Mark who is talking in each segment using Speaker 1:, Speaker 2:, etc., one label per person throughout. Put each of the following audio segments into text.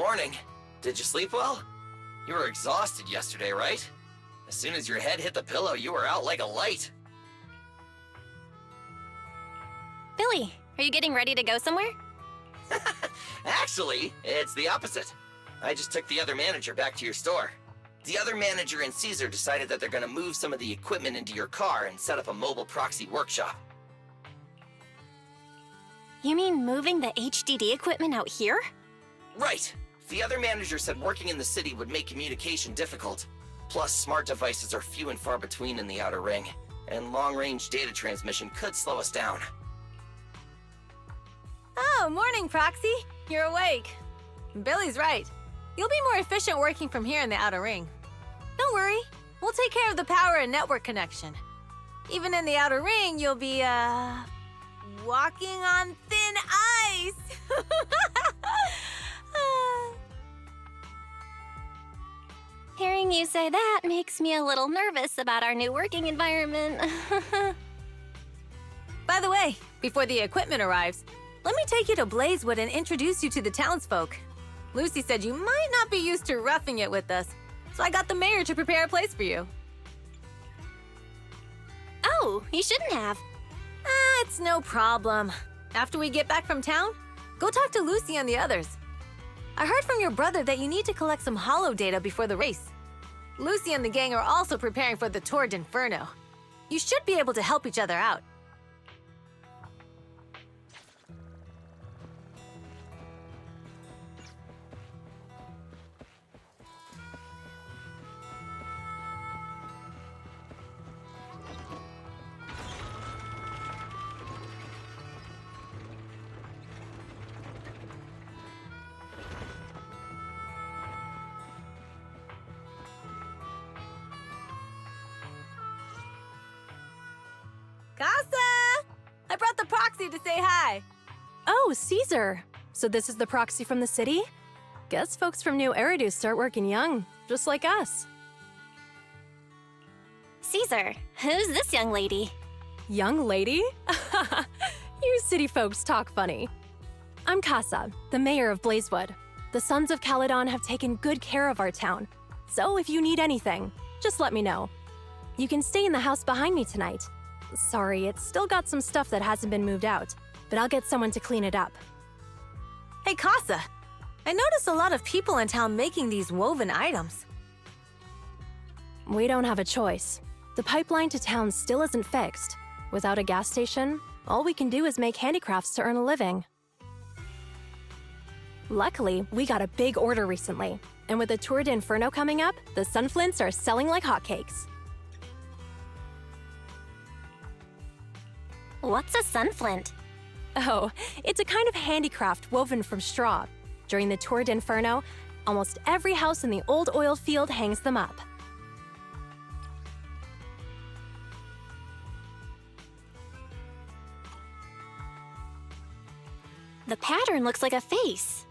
Speaker 1: morning. Did you sleep well? You were exhausted yesterday, right? As soon as your head hit the pillow, you were out like a light.
Speaker 2: Billy, are you getting ready to go somewhere?
Speaker 1: Actually, it's the opposite. I just took the other manager back to your store. The other manager and Caesar decided that they're gonna move some of the equipment into your car and set up a mobile proxy workshop.
Speaker 2: You mean moving the HDD equipment out here?
Speaker 1: Right. The other manager said working in the city would make communication difficult. Plus, smart devices are few and far between in the Outer Ring, and long-range data transmission could slow us down.
Speaker 3: Oh, morning, Proxy. You're awake. Billy's right. You'll be more efficient working from here in the Outer Ring. Don't worry. We'll take care of the power and network connection. Even in the Outer Ring, you'll be, walking on thin ice.
Speaker 2: Hearing you say that makes me a little nervous about our new working environment.
Speaker 3: By the way, before the equipment arrives, let me take you to Blazewood and introduce you to the townsfolk. Lucy said you might not be used to roughing it with us, so I got the mayor to prepare a place for you.
Speaker 2: Oh, you shouldn't have.
Speaker 3: It's no problem. After we get back from town, go talk to Lucy and the others. I heard from your brother that you need to collect some holo data before the race. Lucy and the gang are also preparing for the Tour d'Inferno. You should be able to help each other out. Casa! I brought the proxy to say hi.
Speaker 4: Oh, Caesar. So this is the proxy from the city? Guess folks from New Eridu start working young, just like us.
Speaker 2: Caesar, who's this young lady?
Speaker 4: Young lady? You city folks talk funny. I'm Casa, the mayor of Blazewood. The Sons of Caledon have taken good care of our town. So if you need anything, just let me know. You can stay in the house behind me tonight. Sorry, it's still got some stuff that hasn't been moved out, but I'll get someone to clean it up.
Speaker 3: Hey, Casa. I noticed a lot of people in town making these woven items.
Speaker 4: We don't have a choice. The pipeline to town still isn't fixed. Without a gas station, all we can do is make handicrafts to earn a living. Luckily, we got a big order recently, and with the Tour d'Inferno coming up, the sunflints are selling like hotcakes.
Speaker 2: What's a sunflint?
Speaker 4: Oh, it's a kind of handicraft woven from straw. During the Tour d'Inferno, almost every house in the old oil field hangs them up.
Speaker 2: The pattern looks like a face.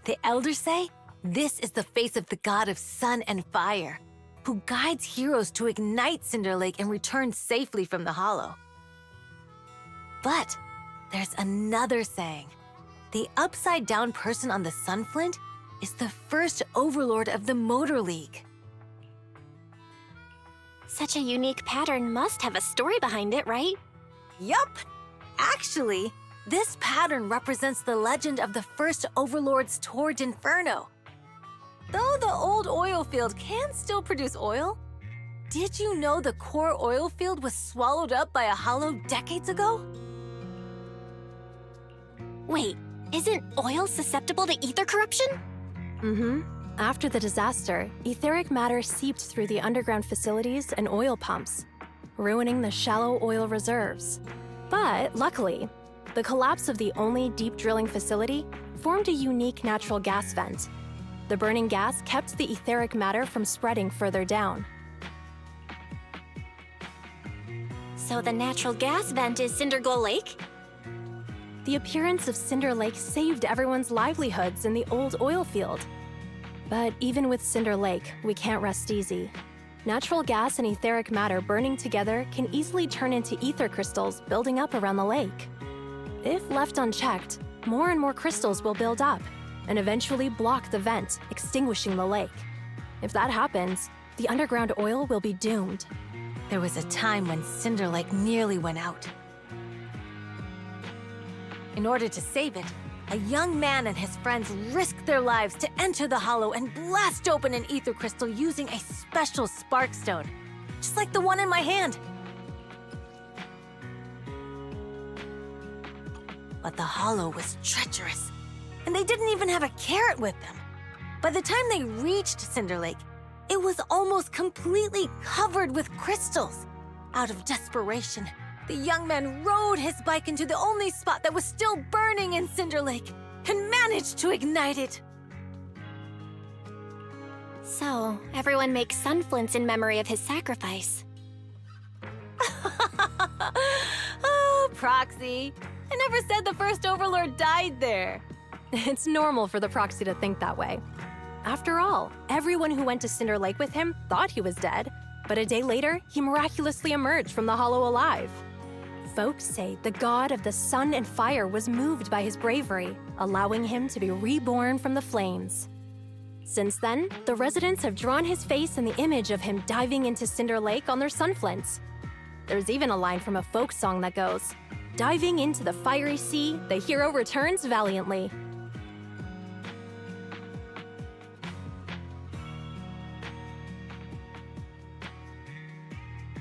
Speaker 3: The elders say this is the face of the god of sun and fire, who guides heroes to ignite Cinder Lake and return safely from the hollow. But there's another saying. The upside-down person on the sunflint is the first overlord of the Motor League.
Speaker 2: Such a unique pattern must have a story behind it, right?
Speaker 3: Yup! Actually, this pattern represents the legend of the first overlord's Tour d'Inferno. Though the old oil field can still produce oil, did you know the core oil field was swallowed up by a hollow decades ago?
Speaker 2: Wait, isn't oil susceptible to ether corruption?
Speaker 4: Mm-hmm. After the disaster, etheric matter seeped through the underground facilities and oil pumps, ruining the shallow oil reserves. But luckily, the collapse of the only deep drilling facility formed a unique natural gas vent. The burning gas kept the etheric matter from spreading further down.
Speaker 2: So the natural gas vent is Cinderglow Lake?
Speaker 4: The appearance of Cinder Lake saved everyone's livelihoods in the old oil field. But even with Cinder Lake, we can't rest easy. Natural gas and etheric matter burning together can easily turn into ether crystals building up around the lake. If left unchecked, more and more crystals will build up, and eventually block the vent, extinguishing the lake. If that happens, the underground oil will be doomed.
Speaker 3: There was a time when Cinder Lake nearly went out. In order to save it, a young man and his friends risked their lives to enter the hollow and blast open an ether crystal using a special spark stone, just like the one in my hand. But the hollow was treacherous, and they didn't even have a carrot with them. By the time they reached Cinder Lake, it was almost completely covered with crystals. Out of desperation, the young man rode his bike into the only spot that was still burning in Cinder Lake and managed to ignite it.
Speaker 2: So, everyone makes sunflints in memory of his sacrifice.
Speaker 3: Oh, Proxy. I never said the first Overlord died there.
Speaker 4: It's normal for the Proxy to think that way. After all, everyone who went to Cinder Lake with him thought he was dead, but a day later, he miraculously emerged from the hollow alive. Folks say the god of the sun and fire was moved by his bravery, allowing him to be reborn from the flames. Since then, the residents have drawn his face and the image of him diving into Cinder Lake on their sunflints. There's even a line from a folk song that goes, "Diving into the fiery sea, the hero returns valiantly."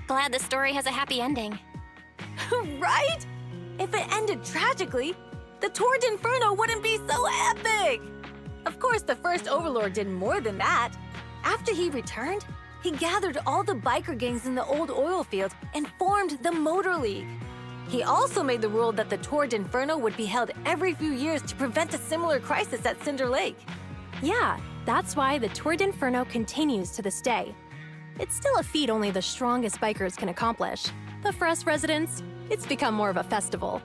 Speaker 2: Glad the story has a happy ending.
Speaker 3: Right? If it ended tragically, the Tour d'Inferno wouldn't be so epic! Of course, the first Overlord did more than that. After he returned, he gathered all the biker gangs in the old oil field and formed the Motor League. He also made the rule that the Tour d'Inferno would be held every few years to prevent a similar crisis at Cinder Lake.
Speaker 4: Yeah, that's why the Tour d'Inferno continues to this day. It's still a feat only the strongest bikers can accomplish, but for us residents, it's become more of a festival.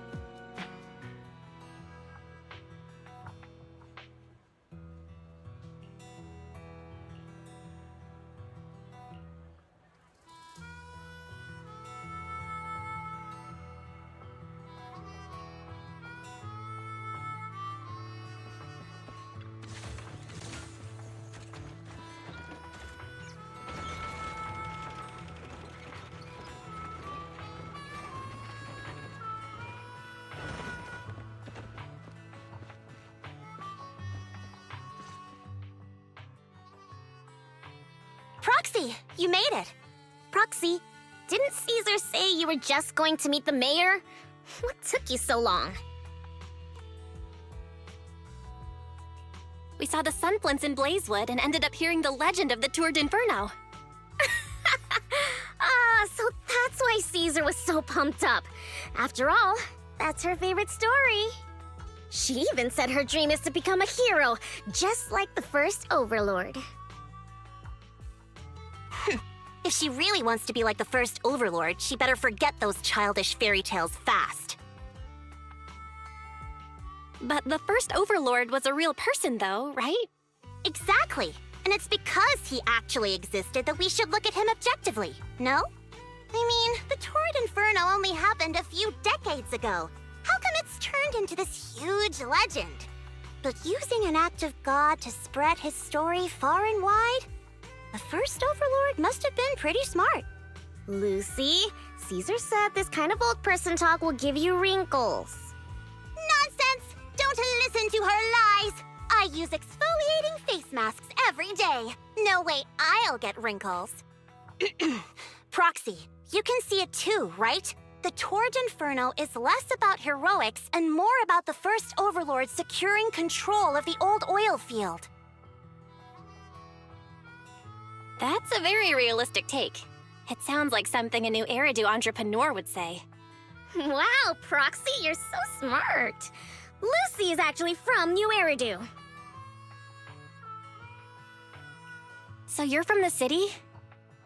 Speaker 5: Proxy, you made it. Proxy, didn't Caesar say you were just going to meet the mayor? What took you so long?
Speaker 2: We saw the sunflints in Blazewood and ended up hearing the legend of the Tour d'Inferno.
Speaker 5: So that's why Caesar was so pumped up. After all, that's her favorite story. She even said her dream is to become a hero, just like the first Overlord.
Speaker 2: If she really wants to be like the first Overlord, she better forget those childish fairy tales fast. But the first Overlord was a real person, though, right?
Speaker 5: Exactly. And it's because he actually existed that we should look at him objectively, no? I mean, the Tour d'Inferno only happened a few decades ago. How come it's turned into this huge legend? But using an act of God to spread his story far and wide? The first Overlord must have been pretty smart. Lucy, Caesar said this kind of old person talk will give you wrinkles. Nonsense! Don't listen to her lies! I use exfoliating face masks every day. No way I'll get wrinkles. Proxy, you can see it too, right? The Tour d'Inferno is less about heroics and more about the first Overlord securing control of the old oil field.
Speaker 2: That's a very realistic take. It sounds like something a new Eridu entrepreneur would say.
Speaker 5: Wow, Proxy, you're so smart. Lucy is actually from New Eridu.
Speaker 2: So you're from the city?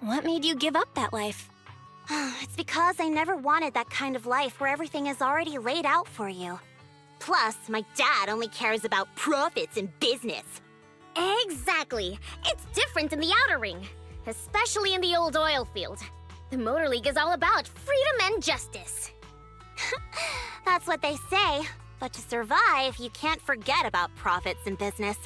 Speaker 2: What made you give up that life?
Speaker 5: It's because I never wanted that kind of life where everything is already laid out for you. Plus, my dad only cares about profits and business. Exactly. It's different in the Outer Ring, especially in the old oil field. The Motor League is all about freedom and justice. That's what they say. But to survive, you can't forget about profits in business.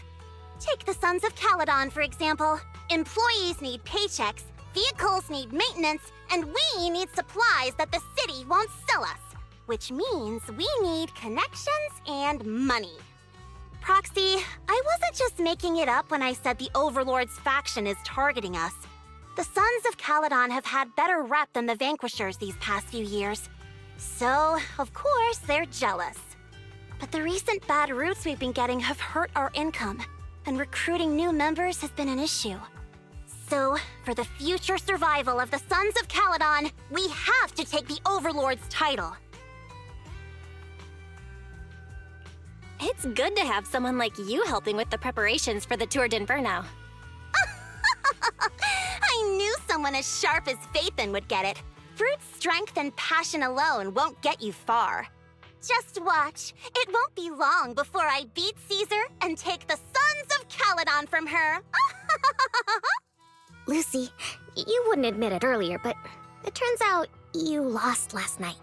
Speaker 5: Take the Sons of Caledon, for example. Employees need paychecks, vehicles need maintenance, and we need supplies that the city won't sell us. Which means we need connections and money. Proxy, I wasn't just making it up when I said the Overlord's faction is targeting us. The Sons of Caledon have had better rep than the Vanquishers these past few years. So, of course, they're jealous. But the recent bad routes we've been getting have hurt our income, and recruiting new members has been an issue. So, for the future survival of the Sons of Caledon, we have to take the Overlord's title.
Speaker 2: It's good to have someone like you helping with the preparations for the Tour d'Inferno.
Speaker 5: I knew someone as sharp as Phaethon would get it. Brute strength and passion alone won't get you far. Just watch. It won't be long before I beat Caesar and take the Sons of Caledon from her.
Speaker 6: Lucy, you wouldn't admit it earlier, but it turns out you lost last night.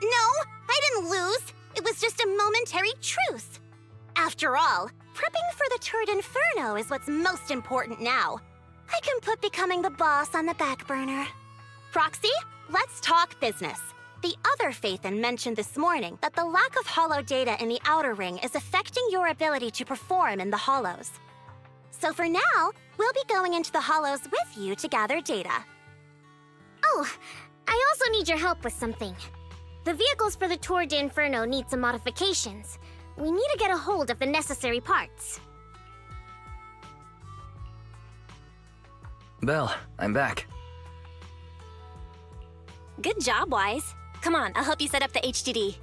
Speaker 5: No, I didn't lose. It was just a momentary truce. After all, prepping for the Tour d'Inferno is what's most important now. I can put becoming the boss on the back burner. Proxy, let's talk business. The other Phaethon mentioned this morning that the lack of hollow data in the Outer Ring is affecting your ability to perform in the hollows. So for now, we'll be going into the hollows with you to gather data.
Speaker 6: Oh, I also need your help with something. The vehicles for the Tour d'Inferno need some modifications. We need to get a hold of the necessary parts.
Speaker 7: Belle, I'm back.
Speaker 2: Good job, Wise. Come on, I'll help you set up the HDD.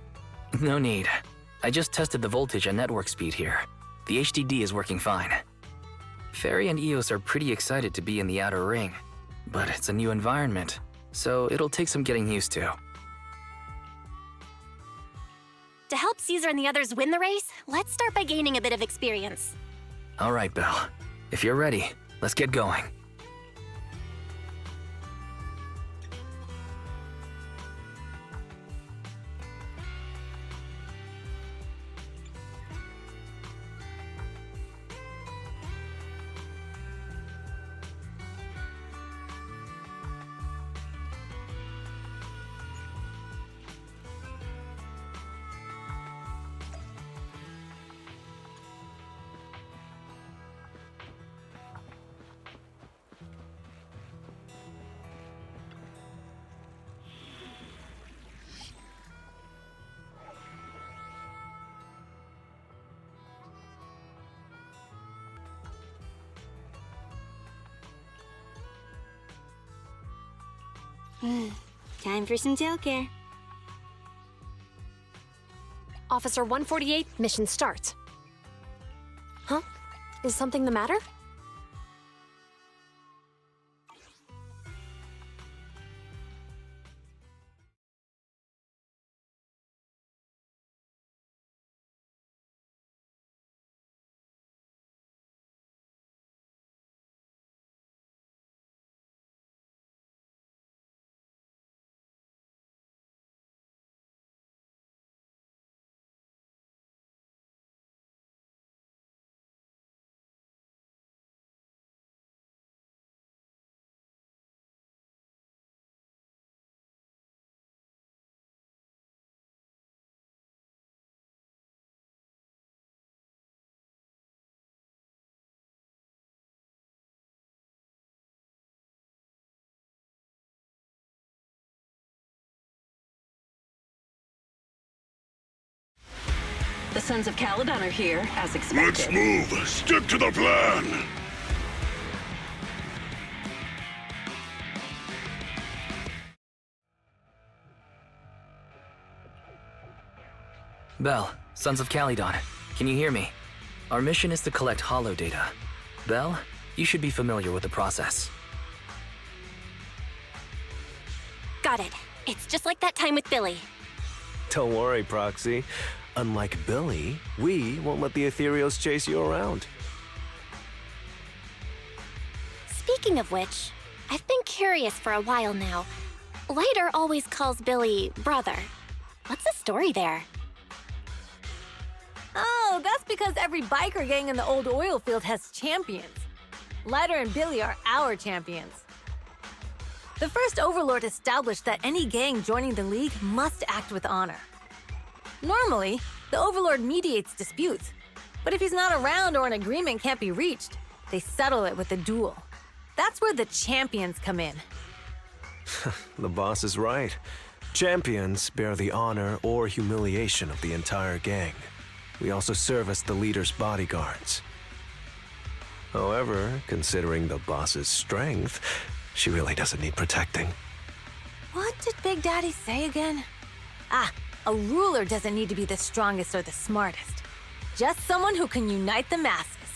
Speaker 7: No need. I just tested the voltage and network speed here. The HDD is working fine. Fairy and Eos are pretty excited to be in the Outer Ring, but it's a new environment, so it'll take some getting used to.
Speaker 2: To help Caesar and the others win the race, let's start by gaining a bit of experience.
Speaker 7: All right, Belle. If you're ready, let's get going.
Speaker 6: Time for some tailcare.
Speaker 4: Officer 148, mission start. Huh? Is something the matter?
Speaker 8: The Sons of Caledon are here, as expected.
Speaker 9: Let's move! Stick to the plan!
Speaker 7: Belle, Sons of Caledon, can you hear me? Our mission is to collect hollow data. Belle, you should be familiar with the process.
Speaker 2: Got it. It's just like that time with Billy.
Speaker 10: Don't worry, Proxy. Unlike Billy, we won't let the Ethereals chase you around.
Speaker 2: Speaking of which, I've been curious for a while now. Lighter always calls Billy brother. What's the story there?
Speaker 3: because every biker gang in the old oil field has champions. Lighter and Billy are our champions. The first Overlord established that any gang joining the League must act with honor. Normally, the Overlord mediates disputes, but if he's not around or an agreement can't be reached, they settle it with a duel. That's where the champions come in.
Speaker 10: The boss is right. Champions bear the honor or humiliation of the entire gang. We also serve as the leader's bodyguards. However, considering the boss's strength, she really doesn't need protecting.
Speaker 3: What did Big Daddy say again? A ruler doesn't need to be the strongest or the smartest. Just someone who can unite the masses.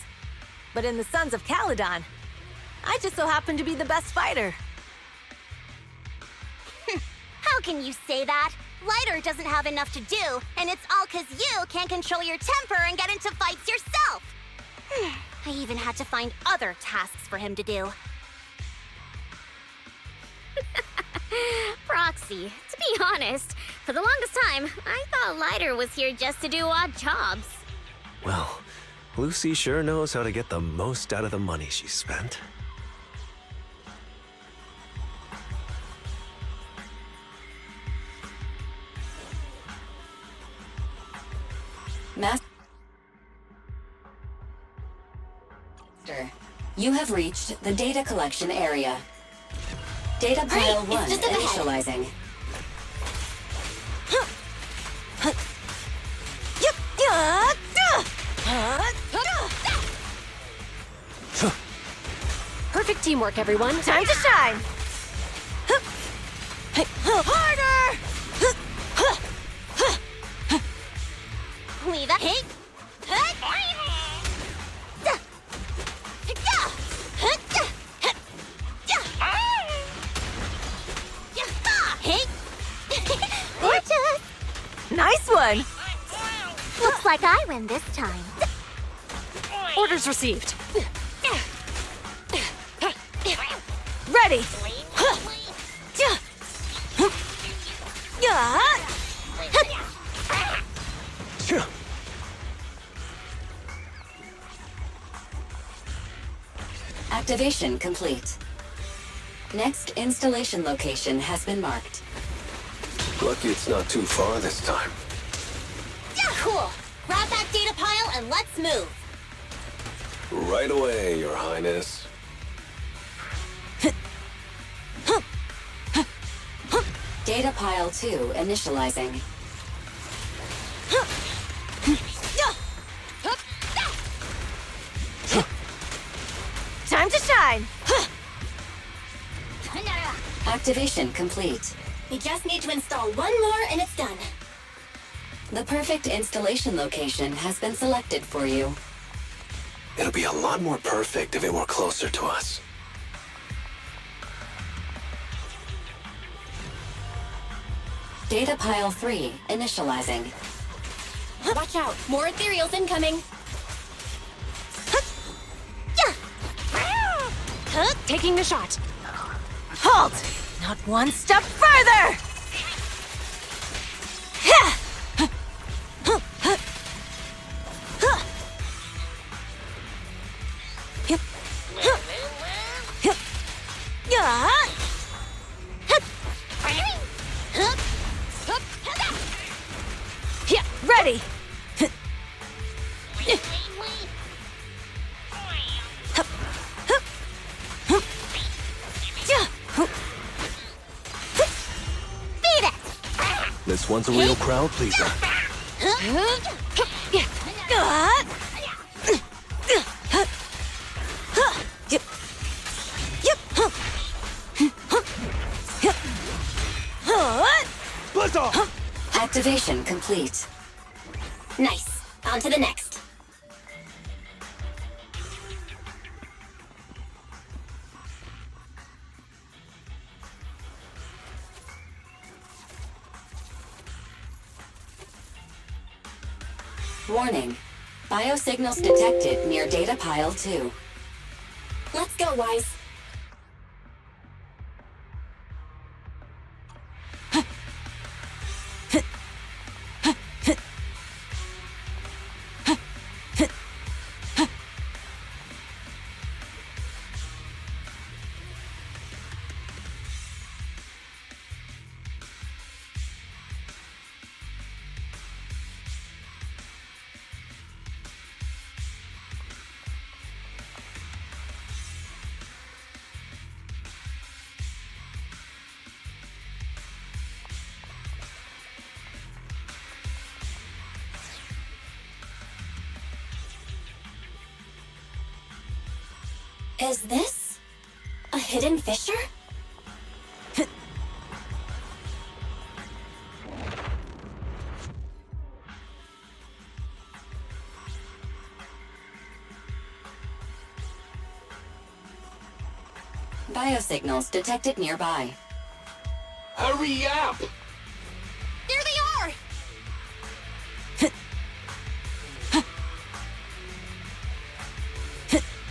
Speaker 3: But in the Sons of Caledon, I just so happen to be the best fighter.
Speaker 5: How can you say that? Lighter doesn't have enough to do, and it's all 'cause you can't control your temper and get into fights yourself. I even had to find other tasks for him to do.
Speaker 6: Proxy, to be honest, for the longest time, I thought Lighter was here just to do odd jobs.
Speaker 10: Well, Lucy sure knows how to get the most out of the money she spent.
Speaker 8: Master, you have reached the data collection area. Data pile 1
Speaker 5: just up ahead.
Speaker 8: initializing.
Speaker 4: Perfect teamwork, everyone.
Speaker 3: Time to shine! Harder!
Speaker 5: Leave it.
Speaker 3: Nice one!
Speaker 5: Looks like I win this time.
Speaker 4: Orders received.
Speaker 3: Ready!
Speaker 8: Activation complete. Next installation location has been marked.
Speaker 10: Lucky it's not too far this time.
Speaker 5: Cool. Grab that data pile and let's move.
Speaker 10: Right away, Your Highness.
Speaker 8: Data pile 2 initializing.
Speaker 3: Time to shine!
Speaker 8: Activation complete.
Speaker 5: We just need to install one more and it's done.
Speaker 8: The perfect installation location has been selected for you.
Speaker 10: It'll be a lot more perfect if it were closer to us.
Speaker 8: Data pile 3 initializing.
Speaker 5: Watch out. More ethereals incoming.
Speaker 4: Taking the shot.
Speaker 3: Halt! Not one step further! Ready!
Speaker 10: This one's a real crowd pleaser.
Speaker 8: Activation complete.
Speaker 5: Nice. On to the next.
Speaker 8: Warning. Biosignals detected near data pile 2.
Speaker 5: Let's go, Wise.
Speaker 8: Is this a hidden fissure? Biosignals detected nearby.
Speaker 9: Hurry up!
Speaker 5: There they are!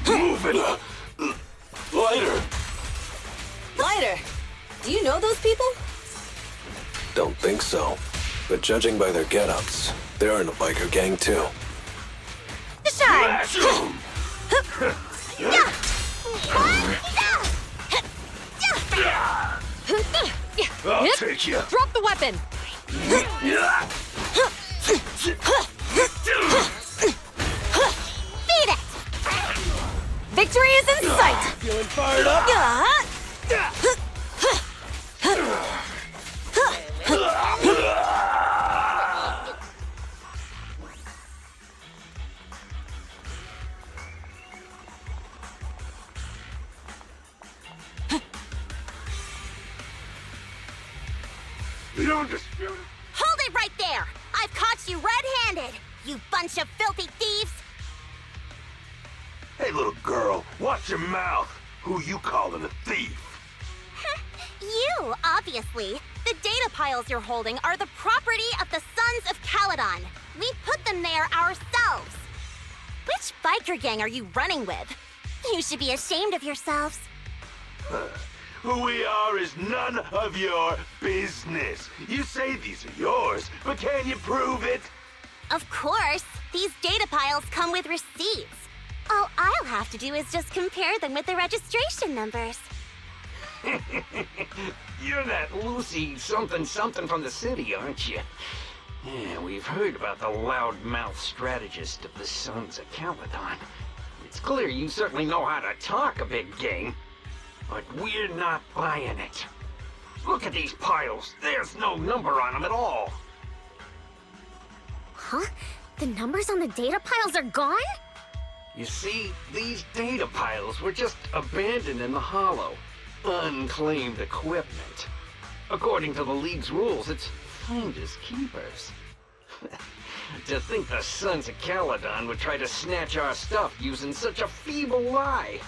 Speaker 9: Move it! Lighter!
Speaker 3: Lighter, do you know those people?
Speaker 10: Don't think so. But judging by their get-ups, they're in a biker gang too.
Speaker 5: Shine!
Speaker 9: Smash 'em! I'll take you!
Speaker 4: Drop the weapon!
Speaker 5: Beat it!
Speaker 3: Victory is in sight!
Speaker 9: Feeling fired up? The undisputed.
Speaker 5: Hold it right there! I've caught you red-handed, you bunch of filthy thieves!
Speaker 9: Hey, little girl, watch your mouth. Who you calling a thief?
Speaker 5: You, obviously. The data piles you're holding are the property of the Sons of Caledon. We put them there ourselves. Which biker gang are you running with? You should be ashamed of yourselves.
Speaker 9: Who we are is none of your business. You say these are yours, but can you prove it?
Speaker 5: Of course, these data piles come with receipts. All I'll have to do is just compare them with the registration numbers.
Speaker 11: You're that Lucy something from the city, aren't you? Yeah, we've heard about the loudmouth strategist of the Sons of Caledon. It's clear you certainly know how to talk a big game, but we're not buying it. Look at these piles. There's no number on them at all.
Speaker 6: Huh? The numbers on the data piles are gone?
Speaker 11: You see, these data piles were just abandoned in the hollow. Unclaimed equipment. According to the League's rules, it's finders keepers. To think the Sons of Caledon would try to snatch our stuff using such a feeble lie.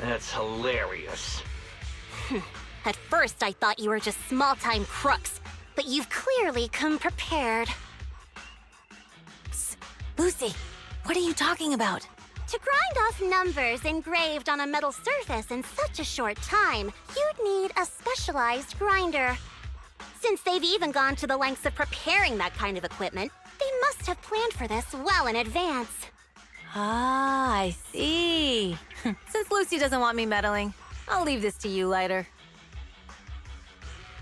Speaker 11: That's hilarious.
Speaker 5: At first, I thought you were just small-time crooks, but you've clearly come prepared.
Speaker 3: Psst. Lucy, what are you talking about?
Speaker 5: To grind off numbers engraved on a metal surface in such a short time, you'd need a specialized grinder. Since they've even gone to the lengths of preparing that kind of equipment, they must have planned for this well in advance.
Speaker 3: Ah, I see. Since Lucy doesn't want me meddling, I'll leave this to you, Lighter.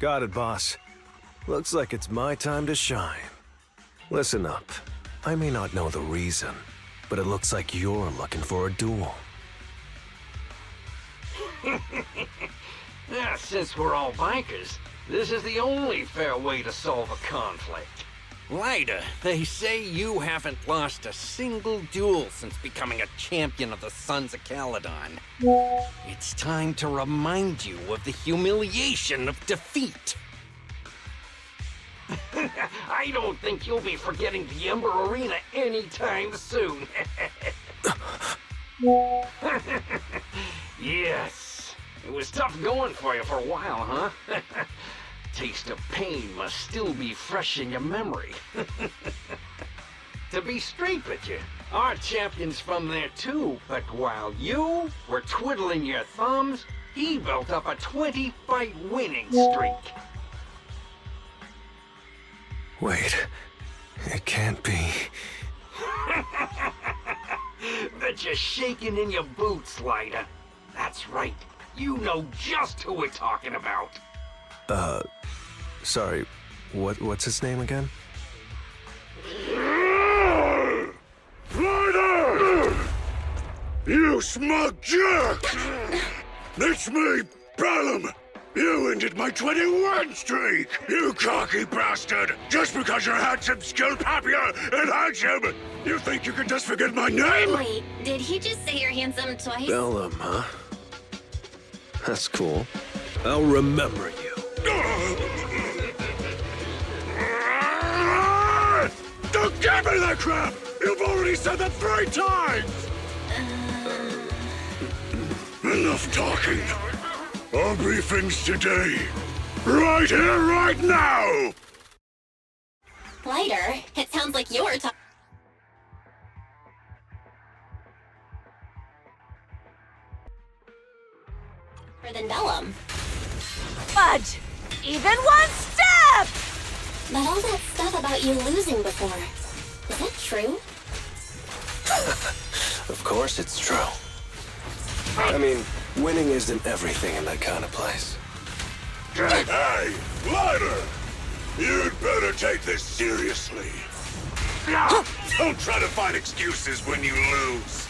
Speaker 10: Got it, boss. Looks like it's my time to shine. Listen up. I may not know the reason, but it looks like you're looking for a duel.
Speaker 11: Yeah, since we're all bikers, this is the only fair way to solve a conflict.
Speaker 12: Lighter, they say you haven't lost a single duel since becoming a champion of the Sons of Caledon. It's time to remind you of the humiliation of defeat.
Speaker 11: I don't think you'll be forgetting the Ember Arena anytime soon. Yes, it was tough going for you for a while, huh? Taste of pain must still be fresh in your memory. To be straight with you, our champion's from there too, but while you were twiddling your thumbs, he built up a 20-fight winning streak.
Speaker 10: Wait, it can't be.
Speaker 11: Bet you're shaking in your boots, Lighter. That's right, you know just who we're talking about.
Speaker 10: Sorry, what's his name again?
Speaker 9: Lighter! You smug jerk! It's me, Bellum! You ended my 21 streak, you cocky bastard! Just because you're handsome, skilled, happier, and handsome, you think you can just forget my name?
Speaker 2: Wait, did he just say you're handsome twice?
Speaker 10: Bellum, huh? That's cool. I'll remember you.
Speaker 9: Don't give me that crap! You've already said that 3 times! Enough talking. Our briefings today. Right here, right now!
Speaker 2: Lighter, it sounds like you're talking. Than Bellum.
Speaker 3: Fudge! Even one step!
Speaker 2: But all that stuff about you losing before, is that true?
Speaker 10: Of course it's true. I mean, winning isn't everything in that kind of place.
Speaker 9: Hey, Lighter! You'd better take this seriously. Don't try to find excuses when you lose.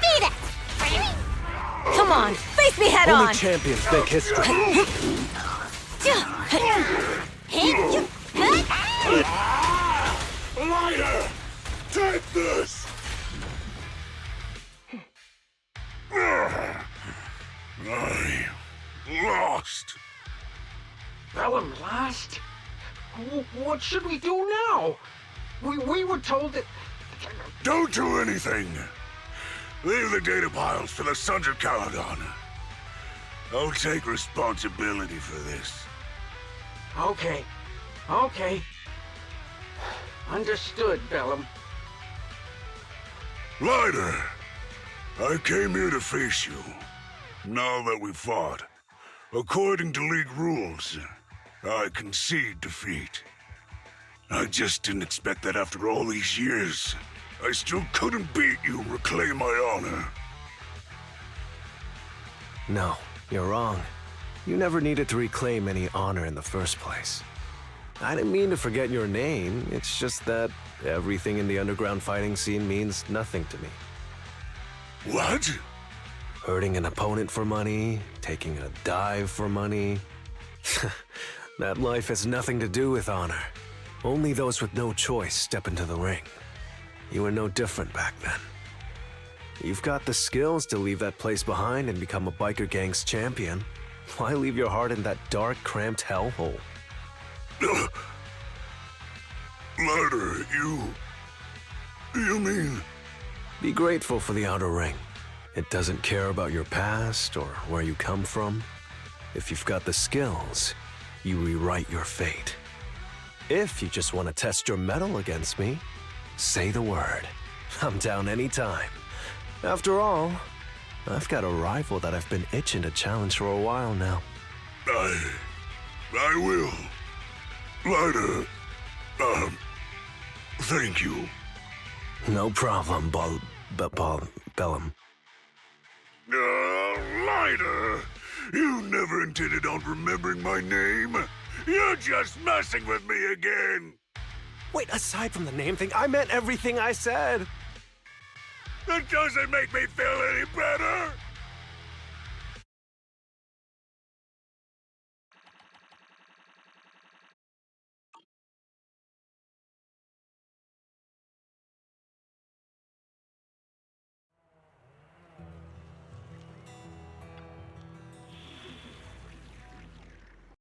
Speaker 5: Beat it!
Speaker 3: Come on, face me head
Speaker 10: Only
Speaker 3: on!
Speaker 10: champions make history.
Speaker 9: Lighter! Take this! I lost.
Speaker 11: Bellum lost? What should we do now? We were told that...
Speaker 9: Don't do anything. Leave the data piles for the Sons of Caledon. I'll take responsibility for this.
Speaker 11: Okay. Understood, Bellum.
Speaker 9: Lighter, I came here to face you. Now that we've fought, according to League rules, I concede defeat. I just didn't expect that after all these years, I still couldn't beat you and reclaim my honor.
Speaker 10: No, you're wrong. You never needed to reclaim any honor in the first place. I didn't mean to forget your name, it's just that everything in the underground fighting scene means nothing to me.
Speaker 9: What?
Speaker 10: Hurting an opponent for money, taking a dive for money. That life has nothing to do with honor. Only those with no choice step into the ring. You were no different back then. You've got the skills to leave that place behind and become a biker gang's champion. Why leave your heart in that dark, cramped hellhole?
Speaker 9: Lighter, you mean...
Speaker 10: Be grateful for the outer ring. It doesn't care about your past or where you come from. If you've got the skills, you rewrite your fate. If you just want to test your mettle against me, say the word. I'm down anytime. After all, I've got a rival that I've been itching to challenge for a while now.
Speaker 9: I will. Lighter, thank you.
Speaker 10: No problem, Bellum.
Speaker 9: Lighter! You never intended on remembering my name. You're just messing with me again.
Speaker 10: Wait, aside from the name thing, I meant everything I said.
Speaker 9: That doesn't make me feel any better.